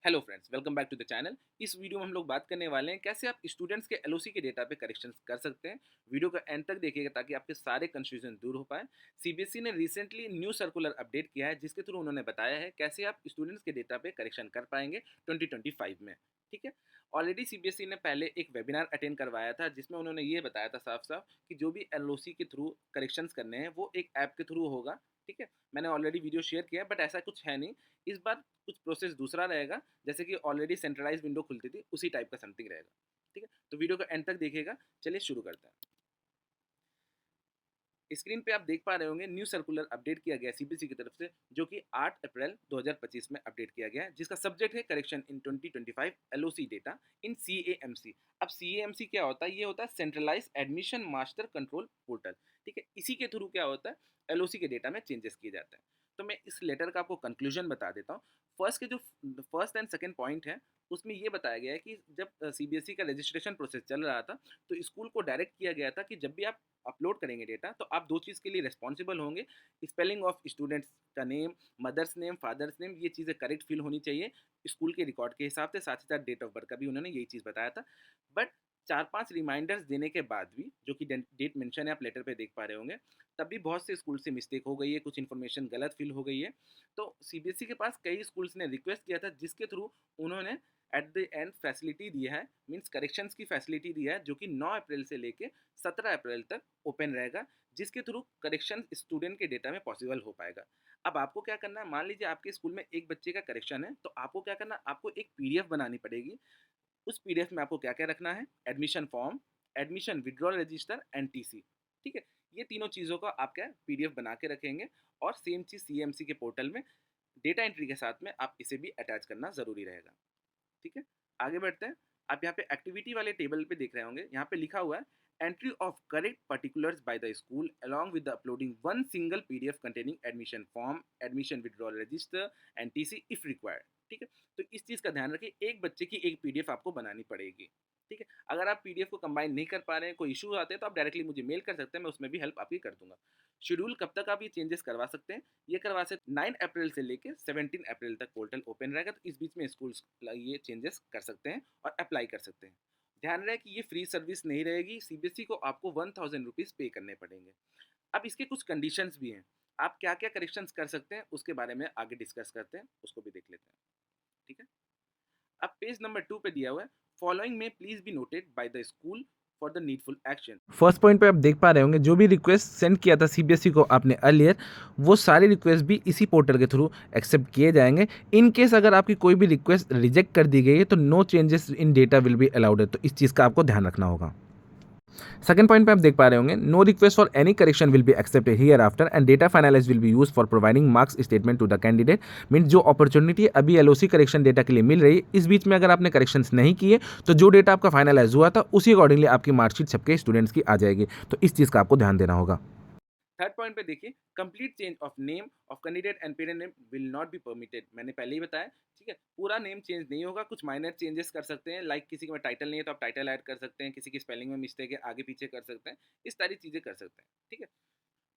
Hello friends, welcome back to the channel. इस video में हम लोग बात करने वाले हैं कैसे आप स्टूडेंट्स के एलओसी के डेटा पे करेक्शंस कर सकते हैं। वीडियो का एंड तक देखिएगा ताकि आपके सारे कंफ्यूजन दूर हो पाए। सीबीएसई ने रिसेंटली न्यू सर्कुलर अपडेट किया है जिसके थ्रू उन्होंने बताया है कैसे आप स्टूडेंट्स के डेटा पे करेक्शन कर पाएंगे 2025 में। ठीक है। ऑलरेडी सीबीएसई ने पहले एक वेबिनार अटेंड करवाया था जिसमें उन्होंने ये बताया था साफ साफ कि जो भी एलओसी के थ्रू करेक्शंस करने हैं वो एक ऐप के थ्रू होगा। ठीक है। मैंने ऑलरेडी वीडियो शेयर किया है बट ऐसा कुछ है नहीं। इस बार कुछ प्रोसेस दूसरा रहेगा, जैसे कि ऑलरेडी सेंट्रलाइज विंडो खुलती थी उसी टाइप का समथिंग रहेगा। ठीक है। तो वीडियो को एंड तक देखिएगा। चलिए शुरू करते हैं। स्क्रीन पे आप देख पा रहे होंगे न्यू सर्कुलर अपडेट किया गया सीबीएसई की तरफ से, जो कि 8 अप्रैल 2025 में अपडेट किया गया है, जिसका सब्जेक्ट है correction in 2025 LOC data in CAMC. अब सीएएमसी क्या होता है? ये होता है centralise admission master control portal. ठीक है। इसी के थ्रू क्या होता है, एलओसी के डेटा में चेंजेस किए जाते हैं। तो मैं इस लेटर का आपको कंक्लूजन बता देता हूँ। फर्स्ट एंड सेकेंड पॉइंट है, उसमें ये बताया गया है कि जब सीबीएसई का रजिस्ट्रेशन प्रोसेस चल रहा था तो स्कूल को डायरेक्ट किया गया था कि जब भी आप अपलोड करेंगे डेटा तो आप दो चीज़ के लिए रिस्पॉन्सिबल होंगे। स्पेलिंग ऑफ स्टूडेंट्स का name, mother's name, father's name, ये चीज़ें करेक्ट फिल होनी चाहिए स्कूल के रिकॉर्ड के हिसाब से। साथ ही साथ डेट ऑफ बर्थ का भी उन्होंने यही चीज़ बताया था। बट 4-5 रिमाइंडर्स देने के बाद भी, जो कि डेट मेंशन है आप लेटर पे देख पा रहे होंगे, तब भी बहुत से स्कूल से मिस्टेक हो गई है, कुछ इन्फॉर्मेशन गलत फिल हो गई है। तो सीबीएसई के पास कई स्कूल्स ने रिक्वेस्ट किया था जिसके थ्रू उन्होंने एट द एंड फैसिलिटी दी है, मींस करेक्शंस की फैसिलिटी दी है, जो कि 9 अप्रैल से लेके 17 अप्रैल तक ओपन रहेगा, जिसके थ्रू करेक्शन स्टूडेंट के डेटा में पॉसिबल हो पाएगा। अब आपको क्या करना है, मान लीजिए आपके स्कूल में एक बच्चे का करेक्शन है, तो आपको क्या करना है, आपको एक पीडीएफ बनानी पड़ेगी। उस पीडीएफ में आपको क्या क्या रखना है, admission form, admission withdrawal register and TC. ठीक है। ये तीनों चीज़ों का आप क्या पीडीएफ बना के रखेंगे, और सेम चीज़ सीएमसी के पोर्टल में डेटा एंट्री के साथ में आप इसे भी अटैच करना ज़रूरी रहेगा। ठीक है। आगे बढ़ते हैं। आप यहाँ पे एक्टिविटी वाले टेबल पे देख रहे होंगे, यहाँ पे लिखा हुआ है entry of correct particulars by the school along with the uploading one single PDF containing admission form, admission withdrawal register and TC if required. ठीक है। तो इस चीज़ का ध्यान रखिए, एक बच्चे की एक पीडीएफ आपको बनानी पड़ेगी। ठीक है। अगर आप पीडीएफ को कंबाइन नहीं कर पा रहे हैं, कोई इशू आते हैं, तो आप डायरेक्टली मुझे मेल कर सकते हैं, मैं उसमें भी हेल्प आपकी कर दूंगा। शेड्यूल कब तक आप ये चेंजेस करवा सकते हैं? ये करवा सकते 9 अप्रैल से लेके 17 अप्रैल तक पोर्टल ओपन रहेगा, तो इस बीच में स्कूल्स ये चेंजेस कर सकते हैं और अप्लाई कर सकते हैं। ध्यान रहे कि ये फ्री सर्विस नहीं रहेगी, सीबीएसई को आपको 1000 रुपीज़ पे करने पड़ेंगे। अब इसके कुछ कंडीशंस भी हैं। आप क्या क्या करेक्शंस कर सकते हैं उसके बारे में आगे डिस्कस करते हैं, उसको भी देख लेते हैं। ठीक है। अब पेज नंबर 2 पे दिया हुआ है, फॉलोइंग में please be noted by the school for the needful action. First point पे आप देख पा रहे होंगे, जो भी रिक्वेस्ट सेंड किया था सीबीएसई को आपने अर्लियर, वो सारी रिक्वेस्ट भी इसी पोर्टल के थ्रू एक्सेप्ट किए जाएंगे। इन केस अगर आपकी कोई भी रिक्वेस्ट रिजेक्ट कर दी गई है तो no changes in data will be allowed है, तो इस चीज़ का आपको ध्यान रखना होगा। सेकंड पॉइंट पे आप देख पा रहे होंगे, no request for any correction will be accepted hereafter and data finalise will be use for providing marks statement to the candidate. Mean जो अपॉर्चुनिटी अभी एलओसी करेक्शन डेटा के लिए मिल रही है, इस बीच में अगर आपने करेक्शंस नहीं किए तो जो डेटा आपका फाइनलाइज हुआ था उसी अकॉर्डिंगली आपकी मार्कशीट सबके स्टूडेंट्स की आ जाएगी, तो इस चीज़ का आपको ध्यान देना होगा। थर्ड पॉइंट पे देखिए, complete change of name of candidate and parent name will not be permitted. मैंने पहले ही बताया। ठीक है। पूरा नेम चेंज नहीं होगा, कुछ माइनर चेंजेस कर सकते हैं, लाइक किसी का टाइटल नहीं है तो आप टाइटल ऐड कर सकते हैं, किसी की स्पेलिंग में मिस्टेक है आगे पीछे कर सकते हैं, इस सारी चीज़ें कर सकते हैं। ठीक है।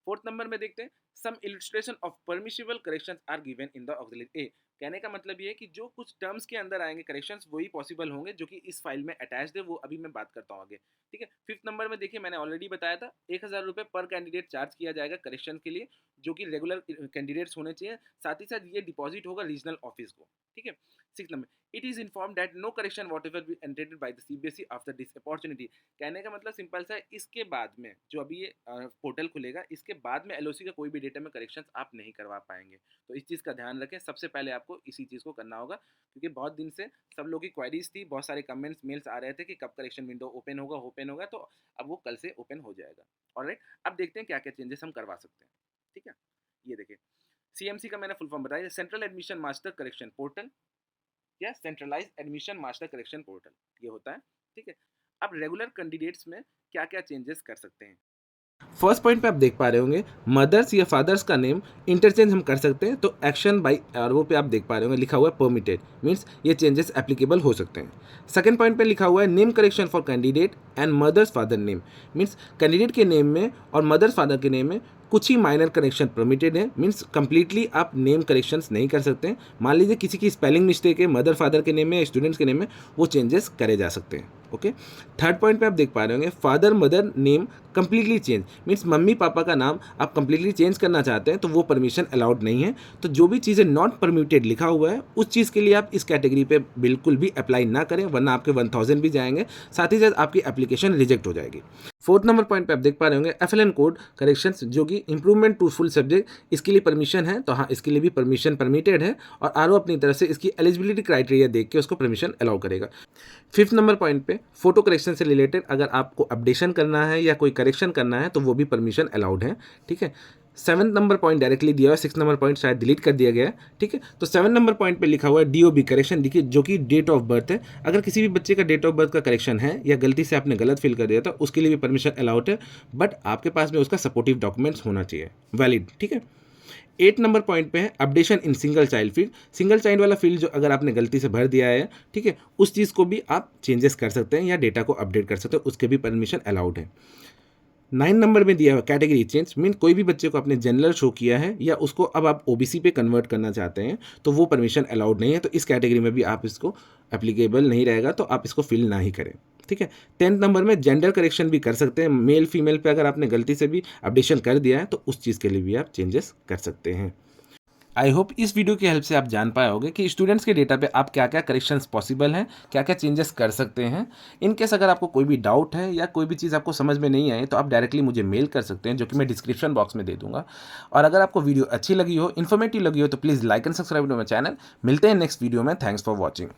फोर्थ नंबर में देखते हैं, some illustration of permissible corrections are given in the auxiliary A. कहने का मतलब ये है कि जो कुछ टर्म्स के अंदर आएंगे करेक्शंस वही पॉसिबल होंगे जो कि इस फाइल में अटैच्ड है, वो अभी मैं बात करता हूँ आगे। ठीक है। फिफ्थ नंबर में देखिए, मैंने ऑलरेडी बताया था 1000 रुपये पर कैंडिडेट चार्ज किया जाएगा करेक्शन के लिए, जो कि रेगुलर कैंडिडेट्स होने चाहिए। साथ ही साथ ये डिपॉजिट होगा रीजनल ऑफिस को। ठीक है। Six number, it is inform that no correction whatever be एंटेड by the CBSE after this opportunity. कहने का मतलब सिंपल सा है, इसके बाद में जो अभी ये पोर्टल खुलेगा, इसके बाद में एलओसी का कोई भी डेटा में करेक्शंस आप नहीं करवा पाएंगे। तो इस चीज़ का ध्यान रखें, सबसे पहले आपको इसी चीज़ को करना होगा, क्योंकि बहुत दिन से सब लोगों की क्वेरीज थी, बहुत सारे कमेंट्स मेल्स आ रहे थे कि कब करेक्शन विंडो ओपन होगा, तो अब वो कल से ओपन हो जाएगा। ऑलराइट, अब देखते हैं क्या क्या चेंजेस हम करवा सकते हैं। ठीक है। ये देखिए, सीएमसी का मैंने फुल फॉर्म बताया, central admission master correction portal या centralize admission master correction portal, ये होता है। ठीक है। अब रेगुलर कैंडिडेट्स में क्या क्या चेंजेस कर सकते हैं। फर्स्ट पॉइंट पे आप देख पा रहे होंगे, मदर्स या फादर्स का नेम इंटरचेंज हम कर सकते हैं, तो एक्शन बाई आरओ पे आप देख पा रहे होंगे लिखा हुआ है परमिटेड, मींस ये चेंजेस एप्लीकेबल हो सकते हैं। सेकंड पॉइंट पे लिखा हुआ है name correction for candidate and mother's father name, means candidate के नेम में और मदर्स फादर के नेम में कुछ ही माइनर करेक्शन परमिटेड है, मीन्स कंप्लीटली आप नेम करेक्शंस नहीं कर सकते हैं। मान लीजिए किसी की स्पेलिंग मिस्टेक है मदर फादर के नेम में या स्टूडेंट्स के नेम में, वो चेंजेस करे जा सकते हैं। ओके, थर्ड पॉइंट पे आप देख पा रहे होंगे father mother name completely change, means mummy papa का नाम आप कंप्लीटली चेंज करना चाहते हैं तो वो परमिशन अलाउड नहीं है। तो जो भी चीज़ें नॉट परमिटेड लिखा हुआ है उस चीज़ के लिए आप इस कैटेगरी पे बिल्कुल भी अप्लाई ना करें, वरना आपके 1000 भी जाएंगे, साथ ही साथ आपकी एप्लीकेशन रिजेक्ट हो जाएगी। फोर्थ नंबर पॉइंट पे आप देख पा रहे होंगे FLN कोड करेक्शंस, जो कि इंप्रूवमेंट टू फुल सब्जेक्ट, इसके लिए परमिशन है। तो हाँ, इसके लिए भी परमिशन परमिटेड है और RO अपनी तरफ से इसकी एलिजिबिलिटी क्राइटेरिया देख के उसको परमिशन अलाउ करेगा। फिफ्थ नंबर पॉइंट पे फोटो करेक्शन से रिलेटेड अगर आपको अपडेशन करना है या कोई करेक्शन करना है तो वो भी परमिशन अलाउड है। ठीक है, 7 नंबर पॉइंट डायरेक्टली दिया हुआ है, 6 नंबर पॉइंट शायद डिलीट कर दिया गया है। ठीक है, तो 7 नंबर पॉइंट पे लिखा हुआ है DOB करेक्शन, देखिए जो कि डेट ऑफ बर्थ है। अगर किसी भी बच्चे का डेट ऑफ बर्थ का करेक्शन है या गलती से आपने गलत फिल कर दिया तो उसके लिए भी परमिशन अलाउड है, बट आपके पास में उसका सपोर्टिव डॉक्यूमेंट्स होना चाहिए वैलिड। ठीक है, 8 नंबर पॉइंट पे है updation in single child field. Single child वाला फील्ड जो अगर आपने गलती से भर दिया है, ठीक है, उस चीज़ को भी आप चेंजेस कर सकते हैं या डेटा को अपडेट कर सकते हैं, उसके भी परमिशन अलाउड है। 9 नंबर में दिया हुआ कैटेगरी चेंज, मीन कोई भी बच्चे को आपने जनरल शो किया है या उसको अब आप OBC पे कन्वर्ट करना चाहते हैं तो वो परमिशन अलाउड नहीं है, तो इस कैटेगरी में भी आप इसको एप्लीकेबल नहीं रहेगा, तो आप इसको फिल ना ही करें। ठीक है, 10th नंबर में जेंडर करेक्शन भी कर सकते हैं, मेल फीमेल पे अगर आपने गलती से भी अपडेशन कर दिया है तो उस चीज़ के लिए भी आप चेंजेस कर सकते हैं। आई होप इस वीडियो की हेल्प से आप जान पाए होंगे कि स्टूडेंट्स के डेटा पे आप क्या क्या करेक्शंस पॉसिबल हैं, क्या क्या चेंजेस कर सकते हैं। इन केस अगर आपको कोई भी डाउट है या कोई भी चीज़ आपको समझ में नहीं आई तो आप डायरेक्टली मुझे मेल कर सकते हैं, जो कि मैं डिस्क्रिप्शन बॉक्स में दे दूंगा। और अगर आपको वीडियो अच्छी लगी हो, इन्फॉर्मेटिव लगी हो, तो please like and subscribe to my channel. मिलते हैं नेक्स्ट वीडियो में। Thanks for watching.